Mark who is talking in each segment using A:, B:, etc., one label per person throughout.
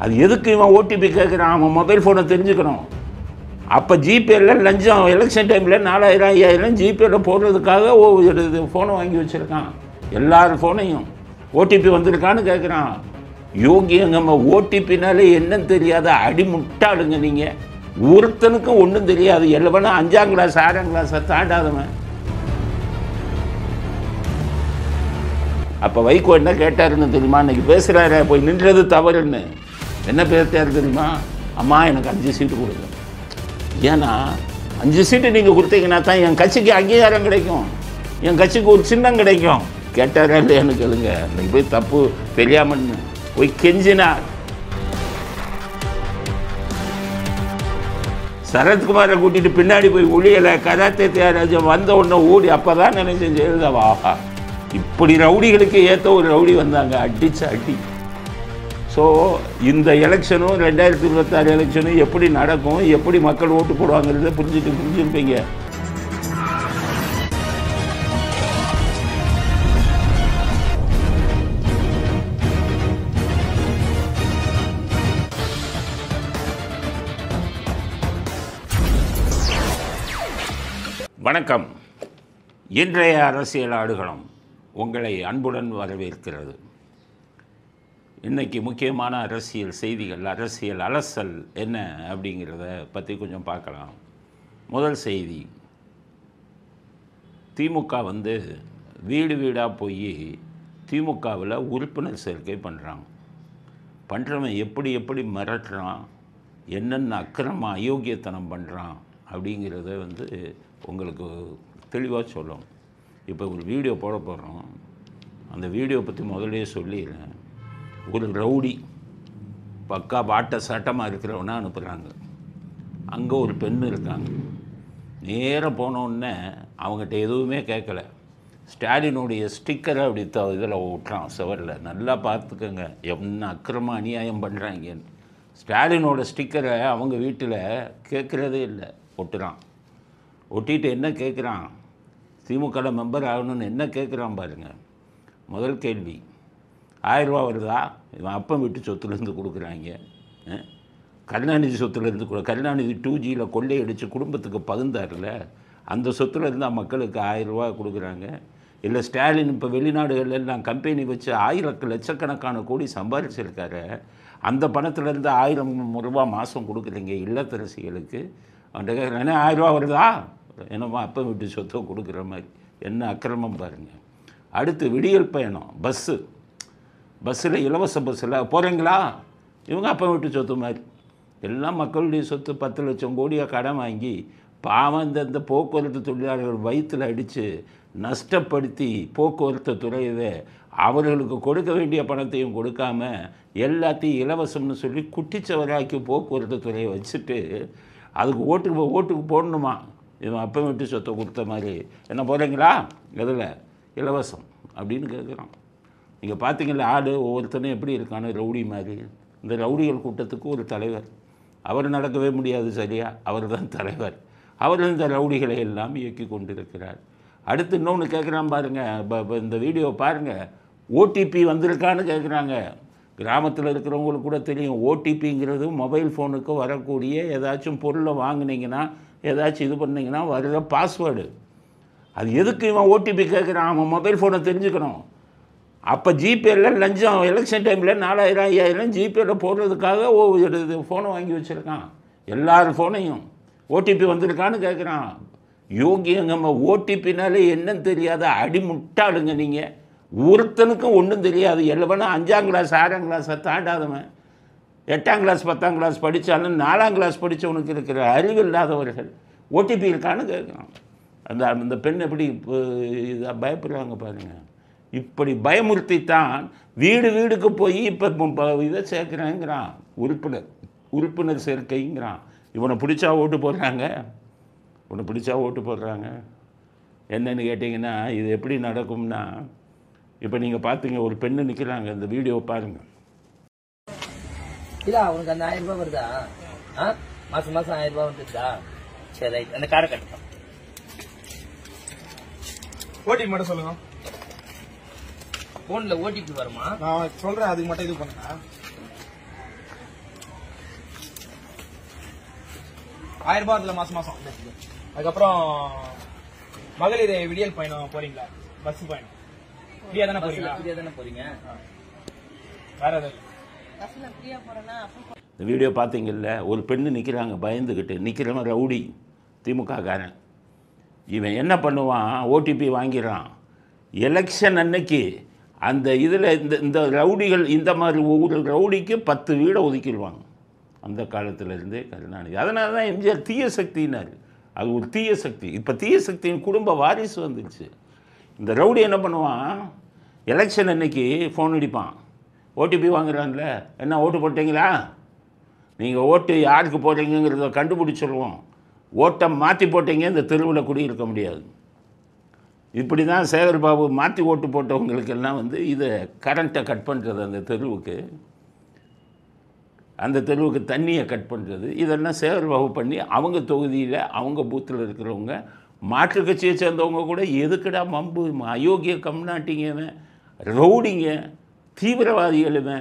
A: அது எதுக்கு இவன் ஓடிபி கேட்குறான்? அவன் மொபைல் ஃபோனை தெரிஞ்சுக்கணும். அப்போ ஜிபேல லஞ்சம் எலெக்ஷன் டைமில் 4000 5000 ஜிபேல போடுறதுக்காக ஃபோனை வாங்கி வச்சுருக்கான். எல்லார் ஃபோனையும் ஓடிபி வந்திருக்கான்னு கேட்குறான். யோகியங்கம்மா ஓடிபினாலே என்னன்னு தெரியாத அடிமுட்டாளுங்க நீங்கள். ஒருத்தனுக்கும் ஒன்றும் தெரியாது. எல்லவனா 5ஆம் கிளாஸ் 6ஆம் கிளாஸை தாண்டாதவன். அப்போ வைகோ என்ன கேட்டாருன்னு தெரியுமா? இன்னைக்கு பேசுகிறாரு போய் நின்றது தவறுன்னு. என்ன பேசுறாரு தெரியுமா? அம்மா எனக்கு 5 சீட்டு கொடுங்க. ஏன்னா 5 சீட்டு நீங்கள் கொடுத்தீங்கன்னா தான் என் கட்சிக்கு அங்கீகாரம் கிடைக்கும், என் கட்சிக்கு ஒரு சின்னம் கிடைக்கும். கேட்டாரா இல்லையான்னு கேளுங்க. இன்னைக்கு போய் தப்பு தெரியாமன்னு போய் கெஞ்சினார். சரத்குமாரை கூட்டிட்டு பின்னாடி போய் ஒளியலை கராத்தே தியாகராஜன் வந்த உடனே ஓடி. அப்போ தான் நினைச்சேன் ஜெயலலிதா ஆஹா இப்படி ரவுடிகளுக்கு ஏற்ற ஒரு ரவுடி வந்தாங்க, அடிச்சு அடி. ஸோ இந்த எலெக்ஷனும் 2026 எலெக்ஷனும் எப்படி நடக்கும், எப்படி மக்கள் ஓட்டு போடுவாங்கிறத புரிஞ்சுருப்பீங்க. வணக்கம். இன்றைய அரசியல் ஆடுகளம் உங்களை அன்புடன் வரவேற்கிறது. இன்றைக்கி முக்கியமான அரசியல் செய்திகள், அரசியல் அலசல் என்ன அப்படிங்கிறத பற்றி கொஞ்சம் பார்க்கலாம். முதல் செய்தி, திமுக வீடு வீடாக போய் திமுகவில் உறுப்பினர் சேர்க்கை பண்ணுறாங்க. பண்ணுறவன் எப்படி எப்படி மிரட்டுறான், என்னென்ன அக்கிரம அயோக்கியத்தனம் பண்ணுறான் அப்படிங்கிறத உங்களுக்கு தெளிவாக சொல்லணும். இப்போ ஒரு வீடியோ போட போகிறோம். அந்த வீடியோ பற்றி முதலே சொல்லிடுறேன். ஒரு ரவுடி பக்கா பாட்ட சட்டமாக இருக்கிறவனா அனுப்புகிறாங்க. அங்கே ஒரு பெண் இருக்காங்க. நேராக போனோடனே அவங்ககிட்ட எதுவுமே கேட்கல. ஸ்டாலினுடைய ஸ்டிக்கரை அப்படி இதில் விட்டுறான் செவரில். நல்லா பார்த்துக்கோங்க என்ன அக்கிரம அநியாயம் பண்ணுறாங்கன்னு. ஸ்டாலினோட ஸ்டிக்கரை அவங்க வீட்டில் கேட்குறதே இல்லை, ஒட்டுறான். ஒட்டிட்டு என்ன கேட்குறான்? திமுகவில் மெம்பர் ஆகணும்னு என்ன கேட்குறான் பாருங்கள். முதல் கேள்வி, 1000 ரூபா வருதா? இவன் அப்பம் வீட்டு சொத்துலேருந்து கொடுக்குறாங்க. கருணாநிதி சொத்துலேருந்து கருணாநிதி 2Gயில் கொள்ளையடித்து குடும்பத்துக்கு பகுந்தாரில் அந்த சொத்துலேருந்து மக்களுக்கு 1000 ரூபா கொடுக்குறாங்க. இல்லை ஸ்டாலின் இப்போ வெளிநாடுகளெல்லாம் கம்பெனி வச்சு லட்சக்கணக்கான கோடி சம்பாதிச்சிருக்காரு. அந்த பணத்துலேருந்து 1000 ரூபா மாதம் கொடுக்குறீங்க இல்லத்தரசிகளுக்கு. அவன்கிட்ட கேட்குறேன், 1000 ரூபா வருதா? என்னமோ அப்பம் வீட்டு சொத்தை கொடுக்குற மாதிரி. என்ன அக்கிரமம் பாருங்கள். அடுத்து விடியல் பயணம், பஸ்ஸில் இலவச பஸ்ஸில் போகிறீங்களா? இவங்க அப்போ வீட்டு சொத்து மாதிரி. எல்லாம் மக்களுடைய சொத்து. 10 லட்சம் கோடியாக கடன் வாங்கி பாவம் இந்த போக்குவரத்து தொழிலாளர்கள் வயிற்றில் அடித்து நஷ்டப்படுத்தி போக்குவரத்து துறையவே அவர்களுக்கு கொடுக்க வேண்டிய பணத்தையும் கொடுக்காம எல்லாத்தையும் இலவசம்னு சொல்லி குட்டிச்சவராக்கி போக்குவரத்து துறையை வச்சுட்டு அதுக்கு ஓட்டுக்கு போடணுமா? இவன் அப்போ வீட்டு சொத்தை கொடுத்த மாதிரி. என்ன போகிறீங்களா? எதில் இலவசம் அப்படின்னு கேட்குறான். நீங்கள் பார்த்தீங்களா ஆடு ஒவ்வொருத்தனும் எப்படி இருக்கானு, ரவுடி மாதிரி. இந்த ரவுடிகள் கூட்டத்துக்கு ஒரு தலைவர், அவர் நடக்கவே முடியாது சரியா, அவர் தான் தலைவர். அவர் இந்த ரவுடிகளை எல்லாம் இயக்கி கொண்டிருக்கிறார். அடுத்து இன்னொன்று கேட்குறான் பாருங்கள். இந்த வீடியோ பாருங்கள். ஓடிபி வந்திருக்கான்னு கேட்குறாங்க. கிராமத்தில் இருக்கிறவங்களுக்கு கூட தெரியும். ஓடிபிங்கிறது மொபைல் ஃபோனுக்கு வரக்கூடிய ஏதாச்சும் பொருளை வாங்கினீங்கன்னா, ஏதாச்சும் இது பண்ணிங்கன்னா வர்ற பாஸ்வேர்டு. அது எதுக்கு இவன் ஓடிபி கேட்குறான்? அவன் மொபைல் ஃபோனை தெரிஞ்சுக்கணும். அப்போ ஜிபேல லஞ்சம் எலெக்ஷன் டைமில் 4000 5000 ஜிபேல போடுறதுக்காக ஃபோனை வாங்கி வச்சுருக்கான். எல்லார் ஃபோனையும் ஓடிபி வந்திருக்கான்னு கேட்குறான். யோகியங்கம்மா ஓடிபினாலே என்னன்னு தெரியாத அடிமுட்டாளுங்க நீங்கள். ஒருத்தனுக்கும் ஒன்றும் தெரியாது. எல்லவனா 5ஆம் கிளாஸ் 6ஆம் கிளாஸை தாண்டாதவன். 8ஆம் கிளாஸ் 10ஆம் கிளாஸ் படித்தாலும் 4ஆம் கிளாஸ் படித்தவனுக்கு இருக்கிற அறிவு இல்லாதவர்கள் ஓடிபி இருக்கான்னு கேட்குறான். அந்த பெண் எப்படி இதாக பயப்படுறாங்க பாருங்கள். இப்படி பயமுறுத்தித்தான் வீடு வீடுக்கு போய் இப்போ இதை சேர்க்குறேங்கிறான். உறுப்பினர் சேர்க்கைங்கிறான். இவனை பிடிச்சா ஓட்டு போடுறாங்க. என்னன்னு கேட்டிங்கன்னா, இது எப்படி நடக்கும்னா, இப்போ நீங்கள் பார்த்தீங்க ஒரு பெண்ணு நிற்கிறாங்க. இந்த வீடியோ பாருங்கள்.
B: இல்லை அவனுக்கு அந்த 1000 ரூபாய் வருதா? மாதம் 1000 ரூபாய் வந்துருச்சா? சரி ரைட். அந்த காரை கட்டுப்பான்.
C: ஓடிபி மட்டும் சொல்லுங்க.
B: போன்ல ஓடிபி வருமா?
C: நான் சொல்றேன், அதுக்கு மட்டும் இது பண்ணுங்க. 1000 அதுல மாசம் அதுக்கப்புறம் மகளிர் விடியல் பயணம் போறீங்களா? பஸ் பயணம் ஃப்ரீயா தானே போறீங்களா?
B: ஃப்ரீயா தானே போறீங்க.
C: வேற எதுவும்
D: பஸ்ல ஃப்ரீயா போறேன்னா
A: இந்த வீடியோ பார்த்தீங்கல்ல, ஒரு பெண்ணு நிற்கிறாங்க பயந்துக்கிட்டு. நிற்கிறவன் ரவுடி, திமுக காரன். இவன் என்ன பண்ணுவான், ஓடிபி வாங்கிறான். எலெக்ஷன் அன்னைக்கு அந்த இதில் இந்த ரவுடிகள் இந்த மாதிரி ஒவ்வொரு ரவுடிக்கு 10 வீடை ஒதுக்கிடுவாங்க. அந்த காலத்திலேருந்தே கருணாநிதி. அதனால தான் எம்ஜிஆர் தீய சக்தினார். அது ஒரு தீய சக்தி. இப்போ தீய சக்தியின் குடும்ப வாரிசு வந்துடுச்சு. இந்த ரவுடி என்ன பண்ணுவான், எலெக்ஷன் அன்னைக்கு ஃபோன் அடிப்பான். ஓடிபி வாங்குறான்ல, என்ன ஓட்டு போட்டீங்களா, நீங்கள் ஓட்டு யாருக்கு போடுறீங்கிறத கண்டுபிடிச்சிருவோம், ஓட்டை மாற்றி போட்டீங்க இந்த தெருவில் குடியிருக்க முடியாது. இப்படி தான் சேகர்பாபு மாற்றி ஓட்டு போட்டவங்களுக்கெல்லாம் இதை கரண்ட்டை கட் பண்ணுறது, அந்த தெருவுக்கு தண்ணியை கட் பண்ணுறது, இதெல்லாம் சேகர்பாபு பண்ணி அவங்க தொகுதியில் அவங்க பூத்தில் இருக்கிறவங்க மாற்று கட்சியை சேர்ந்தவங்க கூட எதுக்குடா மம்பு, அயோக்கிய கம்நாட்டிங்க, ரவுடிங்க, தீவிரவாதிகளுமே,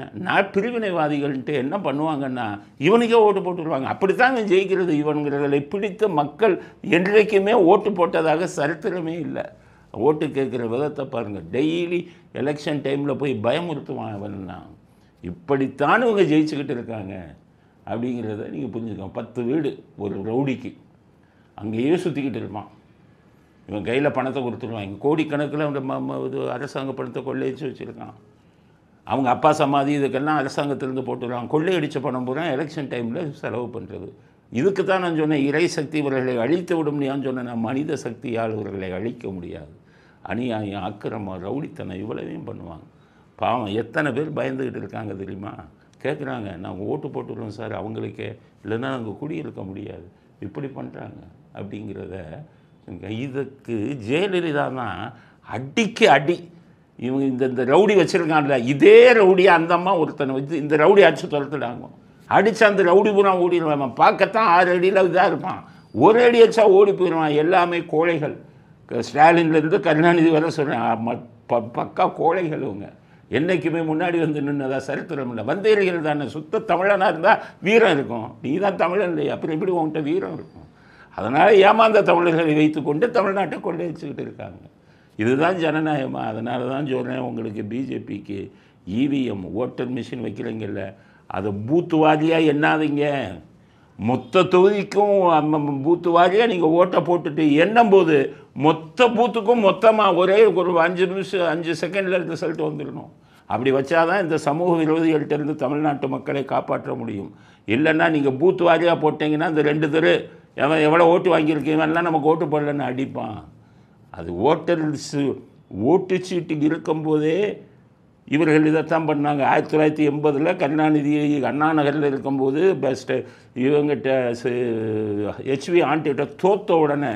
A: பிரிவினைவாதிகள்ன்ட்டு என்ன பண்ணுவாங்கன்னா இவனுக்கே ஓட்டு போட்டுருவாங்க. அப்படித்தான் ஜெயிக்கிறது. இவன்களை பிடித்த மக்கள் என்றைக்குமே ஓட்டு போட்டதாக சரித்திரமே இல்லை. ஓட்டு கேட்குற விதத்தை பாருங்கள். டெய்லி எலெக்ஷன் டைமில் போய் பயமுறுத்துவான் அவன்னா. இப்படித்தான் இவங்க ஜெயிச்சுக்கிட்டு இருக்காங்க அப்படிங்கிறத நீங்கள் புரிஞ்சுக்கோங்க. 10 வீடு ஒரு ரவுடிக்கு அங்கேயே சுற்றிக்கிட்டு இருப்பான். இவன் கையில் பணத்தை கொடுத்துருவாங்க. கோடிக்கணக்கில் அரசாங்க பணத்தை கொள்ளையடிச்சு வச்சுருக்கான். அவங்க அப்பா சமாதி இதுக்கெல்லாம் அரசாங்கத்திலேருந்து போட்டுருவாங்க. கொள்ளையடித்த பணம் பூரா எலெக்ஷன் டைமில் செலவு பண்ணுறது. இதுக்கு தான் நான் சொன்னேன், இறை சக்தி இவர்களை அழித்து விட முடியாதுன்னு சொன்னேன். நான் மனித சக்தியால் இவர்களை அழிக்க முடியாது. அநியாயம், அக்கிரமம், ரவுடித்தனம் இவ்வளவையும் பண்ணுவாங்க. பாவம் எத்தனை பேர் பயந்துக்கிட்டு இருக்காங்க தெரியுமா? கேட்குறாங்க, நாங்கள் ஓட்டு போட்டுருவோம் சார் அவங்களுக்கே, இல்லைன்னா நாங்கள் குடியிருக்க முடியாது, இப்படி பண்ணுறாங்க அப்படிங்கிறத. இதுக்கு ஜெயலலிதா தான் அடிக்கு அடி. இவங்க இந்த ரவுடி வச்சுருக்காங்கல்ல, இதே ரவுடியாக அந்த அம்மா ஒருத்தனை வச்சு இந்த ரவுடி அடித்து துரத்துடாங்க. அடித்து அந்த ரவுடி பூரா ஓடிடுவான். பார்க்கத்தான் 6 அடியில் இதாக இருப்பான். ஒரு அடி அடிச்சா ஓடி போயிடுவான். எல்லாமே கோழைகள். ஸ்டாலின்லேருந்து கருணாநிதி வர சொல்கிறேன், பக்கா கோழைகள் இவங்க. என்றைக்குமே முன்னாடி நின்றதா சரித்திரம் இல்லை. வந்தேரிகள் தானே. சுத்த தமிழனாக இருந்தால் வீரம் இருக்கும். நீ தான் தமிழன் இல்லையா, அப்புறம் எப்படி உங்கள்கிட்ட வீரம் இருக்கும்? அதனால் ஏமாந்த தமிழர்களை வைத்துக்கொண்டு தமிழ்நாட்டை கொண்டு வச்சுக்கிட்டு இருக்காங்க. இதுதான் ஜனநாயகமாக. அதனால தான் சொல்கிறேன், உங்களுக்கு பிஜேபிக்கு இவிஎம் ஓட்டர் மிஷின் வைக்கிறீங்கல்ல, அதை பூத்து வாரியாக எண்ணாதீங்க. மொத்த தொகுதிக்கும் பூத்து வாரியாக நீங்கள் ஓட்டை போட்டுட்டு எண்ணும்போது மொத்த பூத்துக்கும் மொத்தமாக ஒரே ஒரு 5 நிமிஷம் 5 செகண்டில் ரிசல்ட் வந்துடணும். அப்படி வச்சாதான் இந்த சமூக விரோதிகள்கிட்டருந்து தமிழ்நாட்டு மக்களை காப்பாற்ற முடியும். இல்லைன்னா நீங்கள் பூத்து வாரியாக போட்டிங்கன்னா இந்த 2 தெரு எவ்வளோ ஓட்டு வாங்கியிருக்கீங்கலாம் நமக்கு ஓட்டு போடலன்னு அடிப்பான். அது ஓட்டுச்சீட்டு இருக்கும்போதே இவர்கள் இதைத்தான் பண்ணாங்க. 1980 கருணாநிதி அண்ணா நகரில் இருக்கும்போது பெஸ்ட்டு இவங்கிட்ட ஹெச்வி ஆண்டிகிட்ட தோத்த உடனே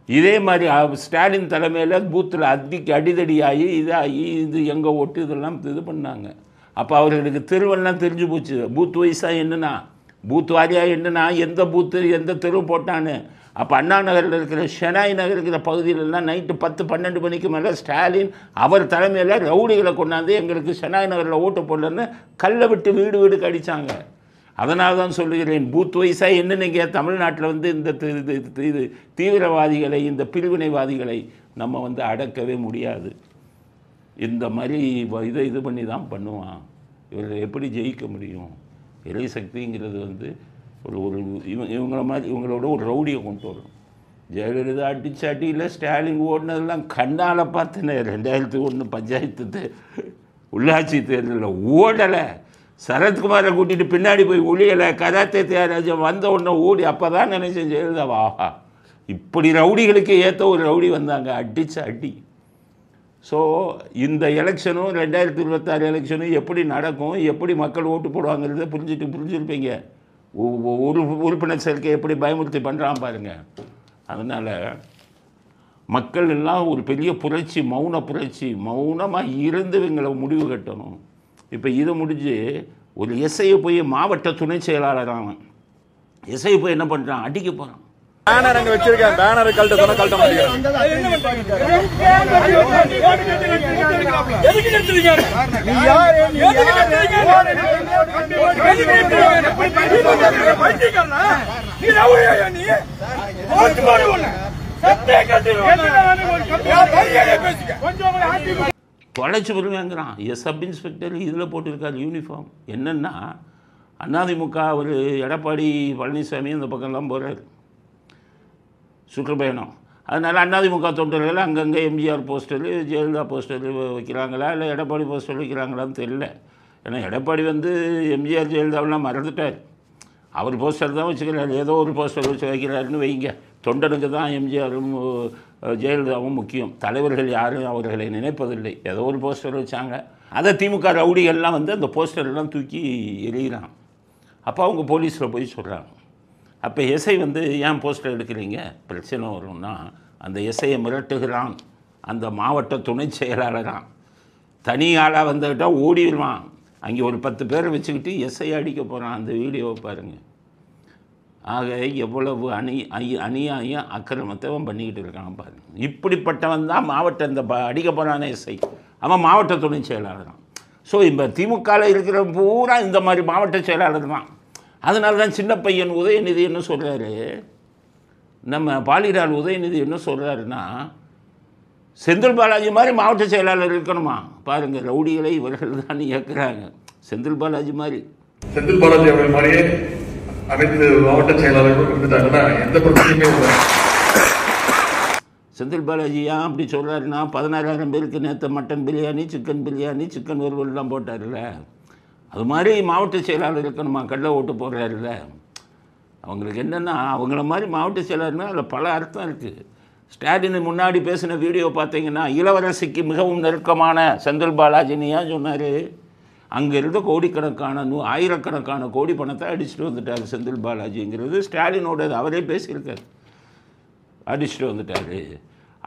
A: இதே மாதிரி ஸ்டாலின் தலைமையில் பூத்தில் அடிதடியாகி இதாகி இது எங்கள் ஓட்டு இதெல்லாம் இது பண்ணாங்க. அப்போ அவர்களுக்கு தெருவெல்லாம் தெரிஞ்சு போச்சு. பூத் வயசாக என்னன்னா, பூத் வாரியாக என்னன்னா, எந்த பூத்து எந்த தெரு போட்டான்னு. அப்போ அண்ணா நகரில் இருக்கிற ஷெனாய் நகர் இருக்கிற பகுதியிலலாம் நைட்டு 10-12 மணிக்கு மேலே ஸ்டாலின் அவர் தலைமையில் ரவுடிகளை கொண்டாந்து எங்களுக்கு ஷெனாய் நகரில் ஓட்டு போடலன்னு கல்லை விட்டு வீடு வீடுக்கு அடித்தாங்க. அதனால தான் சொல்லுகிறேன், பூத் வயசாக என்னன்னைங்க தமிழ்நாட்டில் இந்த இது தீவிரவாதிகளை, இந்த பிரிவினைவாதிகளை நம்ம அடக்கவே முடியாது. இந்த மாதிரி இது பண்ணி தான் பண்ணுவான். இவர்களை எப்படி ஜெயிக்க முடியும்? இறை சக்திங்கிறது ஒரு இவங்கள மாதிரி இவங்களோட ஒரு ரவுடியை கொண்டு வரும். ஜெயலலிதா அடிச்சு அடியில் ஸ்டாலின் ஓடினதெல்லாம் கண்ணால் பார்த்தேன்னு. 2001 பஞ்சாயத்து உள்ளாட்சி தேர்தலில் ஓடலை. சரத்குமாரை கூட்டிகிட்டு பின்னாடி போய் ஒளியலை. கராத்தே தியாகராஜன் வந்த உடனே ஓடி. அப்போ தான் நினைச்சேன் ஜெயலலிதா ஆஹா இப்படி ரவுடிகளுக்கு ஏற்ற ஒரு ரவுடி வந்தாங்க, அடிச்சு அடி. ஸோ இந்த எலெக்ஷனும் 2026 எலெக்ஷனும் எப்படி நடக்கும், எப்படி மக்கள் ஓட்டு போடுவாங்கிறத புரிஞ்சுருப்பீங்க. ஒரு உறுப்பினர் சேர்க்கை எப்படி பயமுறுத்தி பண்ணுறான் பாருங்கள். அதனால் மக்கள் எல்லாம் ஒரு பெரிய புரட்சி, மௌன புரட்சி, மௌனமாக இருந்து இவங்களை முடிவு கட்டணும். இப்போ இதை முடிஞ்சு ஒரு எஸ்ஐயை போய் மாவட்ட துணை செயலாளரான எஸ்ஐ போய் என்ன பண்ணுறான், அடிக்க போகிறான்.
E: பேனர் அங்க வச்சிருக்கேன். பேனர் கழட்ட சொன்னா கழட்ட மாட்டேங்கிறேன்.
A: தொலைச்சி வருவேங்கிறான். சப் இன்ஸ்பெக்டர் இதில் போட்டிருக்காரு யூனிஃபார்ம். என்னென்னா அதிமுக அவர் எடப்பாடி பழனிசாமி அந்த பக்கம்லாம் போகிறார் சுற்றுப்பயணம். அதனால் அதிமுக தொண்டர்கள் அங்கங்கே எம்ஜிஆர் போஸ்டரு ஜெயலலிதா போஸ்டரு வைக்கிறாங்களா இல்லை எடப்பாடி போஸ்டர் வைக்கிறாங்களான்னு தெரியல. ஏன்னா எடப்பாடி எம்ஜிஆர் ஜெயலலிதாவெல்லாம் மறந்துட்டார். அவர் போஸ்டர் தான் வச்சுக்கிறாரு. ஏதோ ஒரு போஸ்டர் வச்சு வைக்கிறாருன்னு வைங்க. தொண்டனுக்கு தான் எம்ஜிஆரும் ஜெயலலிதாவும் முக்கியம். தலைவர்கள் யாரும் அவர்களை நினைப்பதில்லை. ஏதோ ஒரு போஸ்டர் வச்சாங்க. அதை திமுக ரவுடிகள்லாம் அந்த போஸ்டர்லாம் தூக்கி எறிகிறான். அப்போ அவங்க போலீஸில் போய் சொல்கிறாங்க. அப்போ எஸ்ஐ ஏன் போஸ்டர் எடுக்கிறீங்க, பிரச்சனை வரும்னா அந்த எஸ்ஐயை மிரட்டுகிறான். அந்த மாவட்ட துணை செயலாளரான் தனி ஆளாக வந்துக்கிட்டால் ஓடிடுவான். அங்கே ஒரு 10 பேரை வச்சுக்கிட்டு எஸ்ஐ அடிக்க போகிறான். அந்த வீடியோவை பாருங்கள். ஆக எவ்வளவு அநியாயம் அக்கிரமத்தை அவன் பண்ணிக்கிட்டு இருக்கான் பாருங்கள். இப்படிப்பட்டவன் தான் மாவட்ட இந்த அடிக்க போகிறானே எஸ்ஐ, அவன் மாவட்ட துணை செயலாளர் தான். ஸோ இப்போ திமுகவில் இருக்கிற பூரா இந்த மாதிரி மாவட்ட செயலாளர் தான். அதனால தான் சின்ன பையன் உதயநிதி என்ன சொல்கிறாரு, நம்ம பாலிரால் உதயநிதி என்ன சொல்கிறாருன்னா, செந்தில் பாலாஜி மாதிரி மாவட்ட செயலாளர் இருக்கணுமா பாருங்கள். ரவுடிகளை இவர்கள் தான் இயக்குறாங்க. செந்தில் பாலாஜி மாதிரி
F: செந்தில் பாலாஜி அவர்கள் மாதிரியே அனைத்து மாவட்ட செயலாளர்களும் இருந்துட்டாங்கன்னா எந்த பிரச்சனையுமே இல்லை.
A: செந்தில் பாலாஜி ஏன் அப்படி சொல்கிறாருன்னா, 16,000 பேருக்கு நேற்று மட்டன் பிரியாணி, சிக்கன் வறுவல்லாம் போட்டார்ல, அது மாதிரி மாவட்ட செயலாளர் இருக்கணுமா. கள்ள ஓட்டு போடுறாருல்ல, அவங்களுக்கு என்னென்னா அவங்கள மாதிரி மாவட்ட செயலாளர்னா அதில் பல அர்த்தம் இருக்குது. ஸ்டாலின் முன்னாடி பேசின வீடியோ பார்த்தீங்கன்னா, இளவரசிக்கு மிகவும் நெருக்கமான செந்தில் பாலாஜின்னு ஏன் சொன்னார். அங்கே இருந்த கோடிக்கணக்கான ஆயிரக்கணக்கான கோடி பணத்தை அடிச்சுட்டு வந்துட்டார் செந்தில் பாலாஜிங்கிறது ஸ்டாலினோட அவரே பேசியிருக்கார். அடிச்சுட்டு வந்துட்டார்.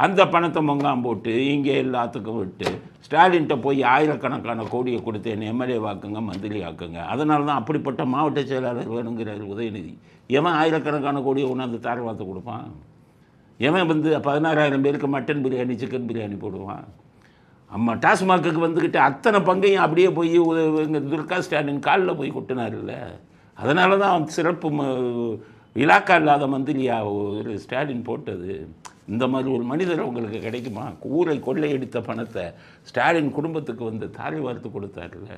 A: அந்த பணத்தை மொங்காம் போட்டு இங்கே எல்லாத்துக்கும் விட்டு ஸ்டாலின்கிட்ட போய் ஆயிரக்கணக்கான கோடியை கொடுத்து என்னை எம்எல்ஏ வாக்குங்க, மந்திரி ஆக்குங்க. அதனால தான் அப்படிப்பட்ட மாவட்ட செயலாளர் வேணுங்கிறார் உதயநிதி. எவன் ஆயிரக்கணக்கான கோடியை ஒன்று தாரை வார்த்தை கொடுப்பான்? எவன் 16,000 பேருக்கு மட்டன் பிரியாணி, சிக்கன் பிரியாணி போடுவான்? அம்மா டாஸ்மாக்கு வந்துக்கிட்டு அத்தனை பங்கையும் அப்படியே போய் எங்கள் துர்கா ஸ்டாலின் காலில் போய் கொட்டினார்ல. அதனால தான் சிறப்பு இலாக்கா இல்லாத மந்திரியாக ஒரு ஸ்டாலின் போட்டது. இந்த மாதிரி ஒரு மனிதர் உங்களுக்கு கிடைக்குமா? ஊரை கொள்ளையடித்த பணத்தை ஸ்டாலின் குடும்பத்துக்கு தாரை வார்த்து கொடுத்தாருல்ல.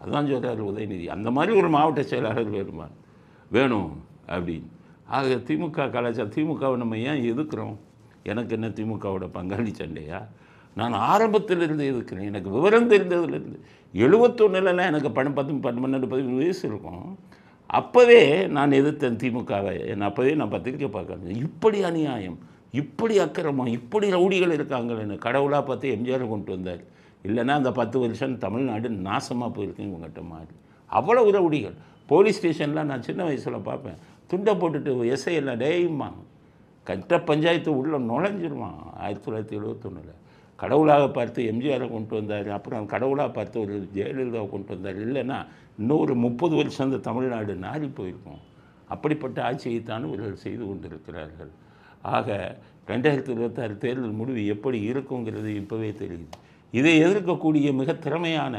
A: அதுதான் சொல்கிறார் உதயநிதி. அந்த மாதிரி ஒரு மாவட்ட செயலாளர் வேணும் அப்படின்னு. ஆக திமுக கலாச்சாரம், திமுகவை நம்ம ஏன் எதுக்குறோம்? எனக்கு என்ன திமுகவோட பங்காளி சண்டையா? நான் ஆரம்பத்திலிருந்து எதுக்குறேன். எனக்கு விவரம் தெரிந்ததுலேருந்து 71 எனக்கு 12 வயசு இருக்கும். அப்போவே நான் எதிர்த்தேன் திமுகவை. அப்போவே நான் பத்திரிக்கை பார்க்குறேன். இப்படி அநியாயம், இப்படி அக்கிரமம், இப்படி ரவுடிகள் இருக்காங்களேன்னு கடவுளாக பார்த்து எம்ஜிஆர் கொண்டு வந்தார். இல்லைன்னா அந்த 10 வருஷம் தமிழ்நாடு நாசமாக போயிருக்கேன் இவங்ககிட்ட மாதிரி. அவ்வளோ ரவுடிகள். போலீஸ் ஸ்டேஷனில் நான் சின்ன வயசில் பார்ப்பேன், துண்டை போட்டுட்டு எஸ்ஐ எல்லாம் டேயுமா கட்ட பஞ்சாயத்து உள்ளே நுழைஞ்சிருவான். 1971 கடவுளாக பார்த்து எம்ஜிஆரை கொண்டு வந்தார். அப்புறம் கடவுளாக பார்த்து ஒரு ஜெயலலிதாவை கொண்டு வந்தார். இல்லைன்னா இன்னொரு 30 வருஷம் அந்த தமிழ்நாடு நாரி போயிருக்கும். அப்படிப்பட்ட ஆட்சியைத்தான் இவர்கள் செய்து கொண்டிருக்கிறார்கள். ஆக 2026 தேர்தல் முடிவு எப்படி இருக்குங்கிறது இப்போவே தெரியுது. இதை எதிர்க்கக்கூடிய மிக திறமையான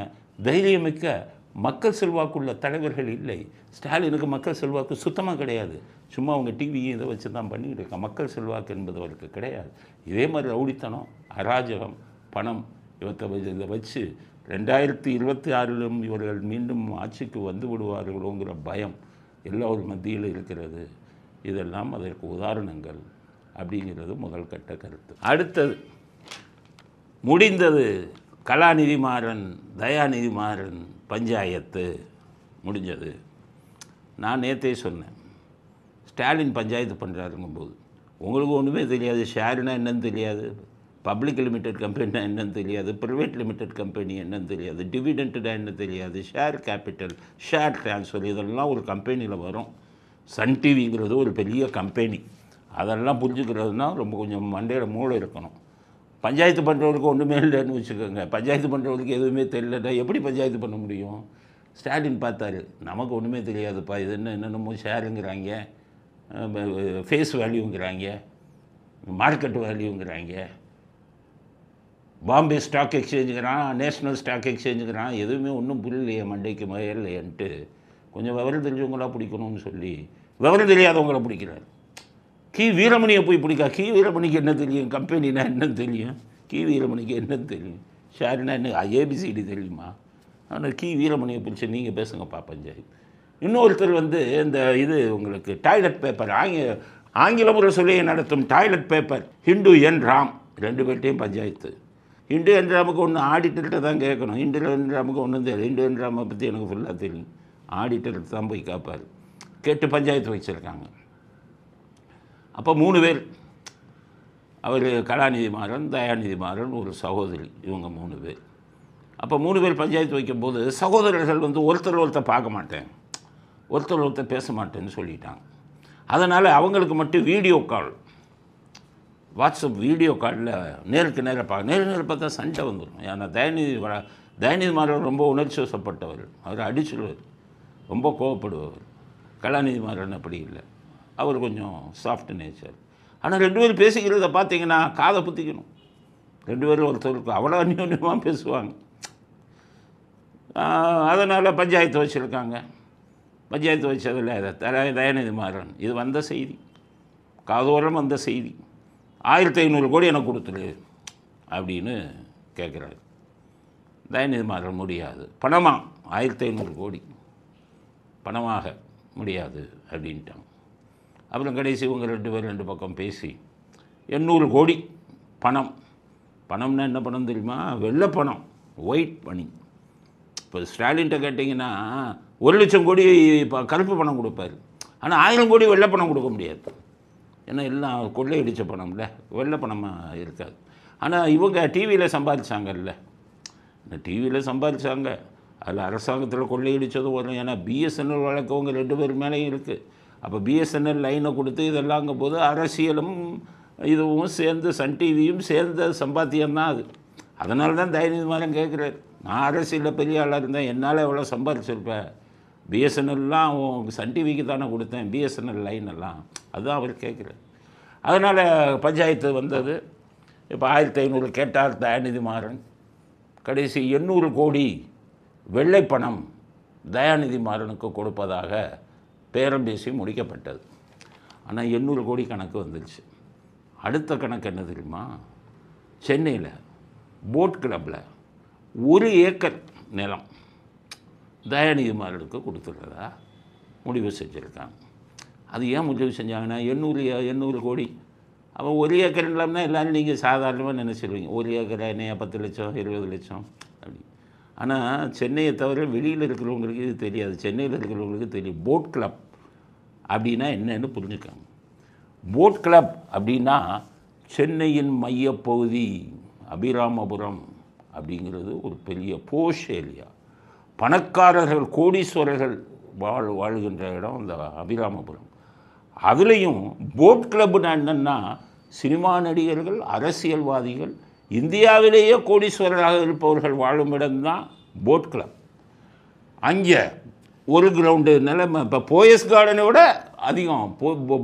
A: தைரியமிக்க மக்கள் செல்வாக்குள்ள தலைவர்கள் இல்லை. ஸ்டாலினுக்கு மக்கள் செல்வாக்கு சுத்தமாக கிடையாது. சும்மா அவங்க டிவியை இதை வச்சு தான் பண்ணிக்கிட்டு இருக்காங்க. மக்கள் செல்வாக்கு என்பது அவருக்கு கிடையாது. இதே மாதிரி ரவுடித்தனம், அராஜகம், பணம் இதை வச்சு 2026 இவர்கள் மீண்டும் ஆட்சிக்கு வந்து விடுவார்களோங்கிற பயம் எல்லோரும் மத்தியில் இருக்கிறது. இதெல்லாம் அதற்கு உதாரணங்கள் அப்படிங்கிறது முதல் கட்ட கருத்து. அடுத்தது முடிந்தது. கலாநிதி மாறன், தயாநிதி மாறன் பஞ்சாயத்து முடிஞ்சது. நான் நேற்றே சொன்னேன், ஸ்டாலின் பஞ்சாயத்து பண்ணுறாருங்கும்போது உங்களுக்கு ஒன்றுமே தெரியாது. ஷேருனா என்னன்னு தெரியாது, பப்ளிக் லிமிடெட் கம்பெனினா என்னன்னு தெரியாது, ப்ரைவேட் லிமிடெட் கம்பெனி என்னன்னு தெரியாது, டிவிடெண்ட்டுனா என்ன தெரியாது, ஷேர் கேபிட்டல், ஷேர் ட்ரான்ஸ்ஃபர் இதெல்லாம் ஒரு கம்பெனியில் வரும். சன் டிவிங்கிறது ஒரு பெரிய கம்பெனி. அதெல்லாம் புரிஞ்சுக்கிறதுனா ரொம்ப கொஞ்சம் மண்டையில் மூளை இருக்கணும். பஞ்சாயத்து பண்ணுறவருக்கு ஒன்றுமே இல்லைன்னு வச்சுக்கோங்க. பஞ்சாயத்து பண்ணுறவருக்கு எதுவுமே தெரியலன்னா எப்படி பஞ்சாயத்து பண்ண முடியும்? ஸ்டாலின் பார்த்தாரு, நமக்கு ஒன்றுமே தெரியாதுப்பா, இது என்னென்னமோ ஷேருங்கிறாங்க, ஃபேஸ் வேல்யூங்கிறாங்க, மார்க்கெட் வேல்யூங்கிறாங்க, பாம்பே ஸ்டாக் எக்ஸ்சேஞ்சுங்கிறான், நேஷ்னல் ஸ்டாக் எக்ஸ்சேஞ்சுங்கிறான். எதுவுமே ஒன்றும் புரியலையே, மண்டைக்கு மயல்லையன்ட்டு கொஞ்சம் விவரம் தெரிஞ்சவங்களாக பிடிக்கணும்னு சொல்லி விவரம் தெரியாதவங்கள பிடிக்கிறார். கி வீரமணியை போய் பிடிக்கா. கி வீரமணிக்கு என்ன தெரியும், கம்பெனினா என்னன்னு தெரியும், கி வீரமணிக்கு என்னன்னு தெரியும், ஷேர்னா என்ன ஏபிசிடி தெரியுமா? ஆனால் கி வீரமணியை பிடிச்சி நீங்கள் பேசுங்க பாப்பஞ்சாய். இன்னொருத்தர் இந்த இது உங்களுக்கு டாய்லெட் பேப்பர் ஆங்கில முறை சொல்லியை நடத்தும் டாய்லெட் பேப்பர் ஹிந்து என் ராம் 2 பேர்ட்டையும் பஞ்சாயத்து. ஹிந்து என் ராமுக்கு ஒன்று ஆடிட்டர்கிட்ட தான் கேட்கணும். ஹிந்து என் ராமுக்கு ஒன்றும் தெரியும். ஹிந்து என் ராமை பற்றி எனக்கு ஃபுல்லாக தெரியும். ஆடிட்டர்கிட்ட தான் போய் கேட்பார். கேட்டு பஞ்சாயத்து வச்சுருக்காங்க. அப்போ 3 பேர், அவர் கலாநிதி மாறன், தயாநிதி மாறன், ஒரு சகோதரி, இவங்க 3 பேர். அப்போ 3 பேர் பஞ்சாயத்து வைக்கும்போது சகோதரர்கள் ஒருத்தர் பார்க்க மாட்டேன், ஒருத்தர் பேச மாட்டேன்னு சொல்லிட்டாங்க. அதனால் அவங்களுக்கு மட்டும் வீடியோ கால், வாட்ஸ்அப் வீடியோ காலில் நேருக்கு நேராக நேரு பார்த்தா சண்டை வந்துடும். ஏன்னா தயாநிதி மாறன் ரொம்ப உணர்ச்சி வசப்பட்டவர், அவர் அடிச்சுடுவார், ரொம்ப கோவப்படுவார். கலாநிதி மாறன் அப்படி இல்லை, அவர் கொஞ்சம் சாஃப்ட் நேச்சர். ஆனால் 2 பேரும் பேசிக்கிறத பார்த்தீங்கன்னா காதை புத்திக்கணும். 2 பேரும் ஒருத்தருக்கு அவ்வளோ அந்யோன்யமாக பேசுவாங்க. அதனால் பஞ்சாயத்து வச்சுருக்காங்க. பஞ்சாயத்து வச்சதில் தயாநிதி மாறன், இது வந்த செய்தி, காதோரம் வந்த செய்தி, 1500 கோடி எனக்கு கொடுத்துரு அப்படின்னு கேட்குறாரு. தயாநிதி மாறன் முடியாது, பணமா 1500 கோடி பணமாக முடியாது அப்படின்ட்டாங்க. அப்புறம் கடைசி இவங்க 2 பேர் 2 பக்கம் பேசி 800 கோடி பணம்னா என்ன பணம் தெரியுமா? வெள்ளை பணம், ஒயிட் மணி. இப்போ ஸ்டாலின்கிட்ட கேட்டிங்கன்னா 1,00,000 கோடி இப்போ கருப்பு பணம் கொடுப்பார். ஆனால் 1000 கோடி வெள்ளை பணம் கொடுக்க முடியாது. ஏன்னா எல்லாம் கொள்ளையடித்த பணம்ல, வெள்ளை பணமாக இருக்காது. ஆனால் இவங்க டிவியில் சம்பாதிச்சாங்கல்ல, இந்த டிவியில் சம்பாதிச்சாங்க, அதில் அரசாங்கத்தில் கொள்ளையடித்ததும் வரும். ஏன்னா பிஎஸ்என்எல் வழக்கவங்க 2 பேர் மேலேயும் இருக்குது. அப்போ பிஎஸ்என்எல் லைனை கொடுத்து இதெல்லாங்கும் போது அரசியலும் இதுவும் சேர்ந்து, சன் டிவியும் சேர்ந்த சம்பாத்தியம்தான் அது. அதனால தான் தயாநிதி மாறன் கேட்குறாரு, நான் அரசியலில் பெரிய ஆளாக இருந்தேன், என்னால் எவ்வளோ சம்பாதிச்சிருப்பேன், பிஎஸ்என்எல்லாம் சன் டிவிக்கு தானே கொடுத்தேன், பிஎஸ்என்எல் லைன் எல்லாம், அதுதான் அவர் கேட்குறாரு. அதனால் பஞ்சாயத்து வந்தது. இப்போ 1500 கேட்டார் தயாநிதி மாறன். கடைசி 800 கோடி வெள்ளை பணம் தயாநிதி மாறனுக்கு கொடுப்பதாக பேரம் பேசி முடிக்கப்பட்டது. ஆனால் 800 கோடி கணக்கு வந்துடுச்சு. அடுத்த கணக்கு என்ன தெரியுமா? சென்னையில் போட் கிளப்பில் 1 ஏக்கர் நிலம் தயாநிதி மாறனுக்கு கொடுத்துருக்கதா முடிவு செஞ்சுருக்காங்க. அது ஏன் முடிவு செஞ்சாங்கன்னா 800 கோடி. அவன் 1 ஏக்கர் நிலம்னா எல்லோரும் நீங்கள் சாதாரணமாக நினச்சிடுவீங்க, 1 ஏக்கர் என்னையா 10 லட்சம் 20 லட்சம் அப்படி. ஆனால் சென்னையை தவிர வெளியில் இருக்கிறவங்களுக்கு இது தெரியாது, சென்னையில் இருக்கிறவங்களுக்கு தெரியும். போட் கிளப் அப்படின்னா என்னன்னு புரிஞ்சுக்காங்க. போட் கிளப் அப்படின்னா சென்னையின் மையப்பகுதி அபிராமபுரம் அப்படிங்கிறது ஒரு பெரிய போஷ் ஏரியா, பணக்காரர்கள் கோடீஸ்வரர்கள் வாழ்கின்ற இடம் அந்த அபிராமபுரம். அதுலேயும் போட் கிளப்னா என்னென்னா சினிமா நடிகர்கள், அரசியல்வாதிகள், இந்தியாவிலேயே கோடீஸ்வரராக இருப்பவர்கள் வாழும் இடம்தான் போட் கிளப். அங்கே ஒரு கிரவுண்டு நிலைமை. இப்போ போயஸ் கார்டனை விட அதிகம்